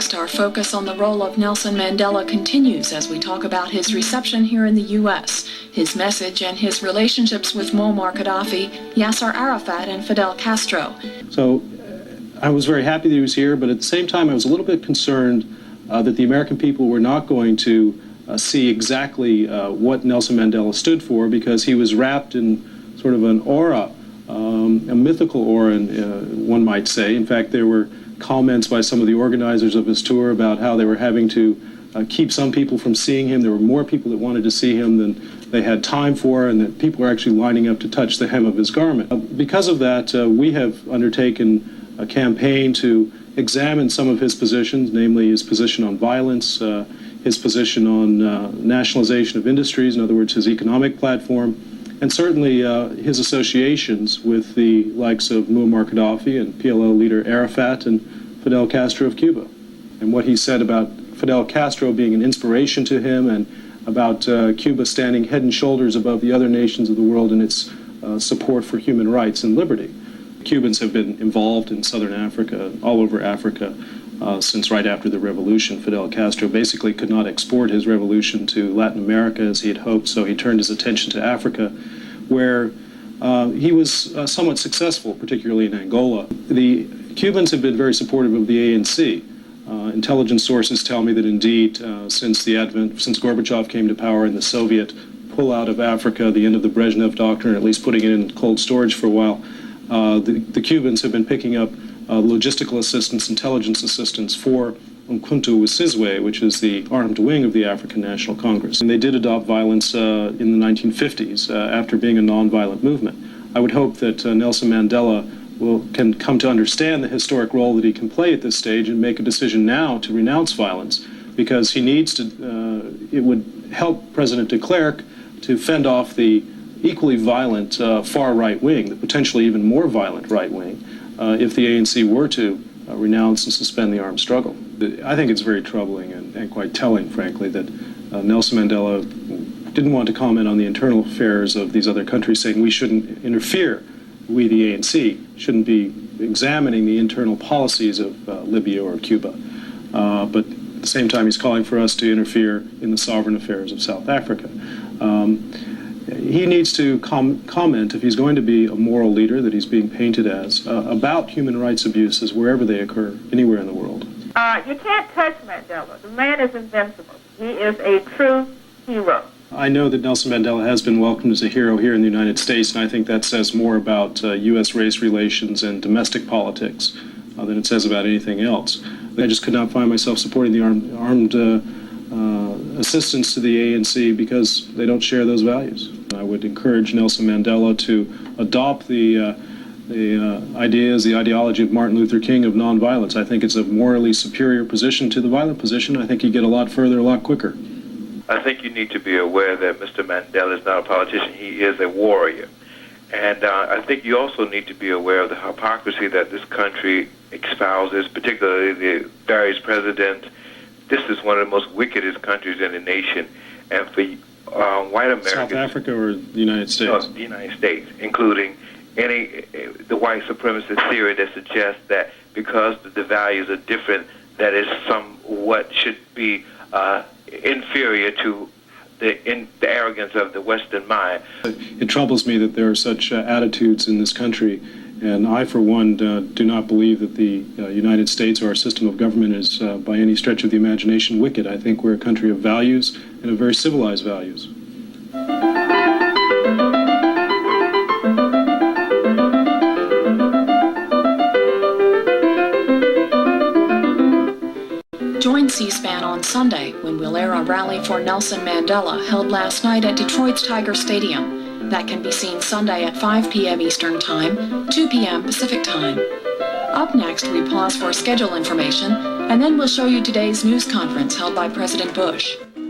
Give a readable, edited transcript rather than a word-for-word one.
next, our focus on the role of Nelson Mandela continues as we talk about his reception here in the U.S., his message and his relationships with Muammar Gaddafi, Yasser Arafat, and Fidel Castro. So I was very happy that he was here, but at the same time I was a little bit concerned that the American people were not going to see exactly what Nelson Mandela stood for, because he was wrapped in sort of an aura, a mythical aura, one might say. In fact, there were comments by some of the organizers of his tour about how they were having to keep some people from seeing him. There were more people that wanted to see him than they had time for, and that people were actually lining up to touch the hem of his garment. Because of that, we have undertaken a campaign to examine some of his positions, namely his position on violence, his position on nationalization of industries, in other words, his economic platform, and certainly his associations with the likes of Muammar Gaddafi and PLO leader Arafat and Fidel Castro of Cuba. And what he said about Fidel Castro being an inspiration to him, and about Cuba standing head and shoulders above the other nations of the world in its support for human rights and liberty. Cubans have been involved in southern Africa, all over Africa, since right after the revolution. Fidel Castro basically could not export his revolution to Latin America as he had hoped, so he turned his attention to Africa, where he was somewhat successful, particularly in Angola. The Cubans have been very supportive of the ANC. Intelligence sources tell me that indeed, since Gorbachev came to power and the Soviet pullout of Africa, the end of the Brezhnev doctrine, at least putting it in cold storage for a while, the Cubans have been picking up logistical assistance, intelligence assistance for Umkhonto Wesizwe, which is the armed wing of the African National Congress. And they did adopt violence in the 1950s after being a nonviolent movement. I would hope that Nelson Mandela can come to understand the historic role that he can play at this stage and make a decision now to renounce violence, because he needs to, it would help President de Klerk to fend off the equally violent far right wing, the potentially even more violent right wing, if the ANC were to renounce and suspend the armed struggle. I think it's very troubling and quite telling, frankly, that Nelson Mandela didn't want to comment on the internal affairs of these other countries, saying we shouldn't interfere. We, the ANC, shouldn't be examining the internal policies of Libya or Cuba. But at the same time, he's calling for us to interfere in the sovereign affairs of South Africa. He needs to comment, if he's going to be a moral leader that he's being painted as, about human rights abuses wherever they occur, anywhere in the world. You can't touch Mandela. The man is invincible. He is a true hero. I know that Nelson Mandela has been welcomed as a hero here in the United States, and I think that says more about U.S. race relations and domestic politics than it says about anything else. I just could not find myself supporting the armed assistance to the ANC because they don't share those values. I would encourage Nelson Mandela to adopt the ideology of Martin Luther King of nonviolence. I think it's a morally superior position to the violent position. I think he'd get a lot further a lot quicker. I think you need to be aware that Mr. Mandela is not a politician. He is a warrior. And I think you also need to be aware of the hypocrisy that this country espouses, particularly the various presidents. This is one of the most wickedest countries in the nation. And for white Americans... South Africa or the United States? No, the United States, including the white supremacist theory that suggests that because the values are different, that is somewhat should be inferior to the arrogance of the Western mind. It troubles me that there are such attitudes in this country, and I, for one, do not believe that the United States or our system of government is, by any stretch of the imagination, wicked. I think we're a country of values, and of very civilized values. Join C-SPAN on Sunday when we'll air a rally for Nelson Mandela held last night at Detroit's Tiger Stadium. That can be seen Sunday at 5 p.m. Eastern Time, 2 p.m. Pacific Time. Up next, we pause for schedule information, and then we'll show you today's news conference held by President Bush.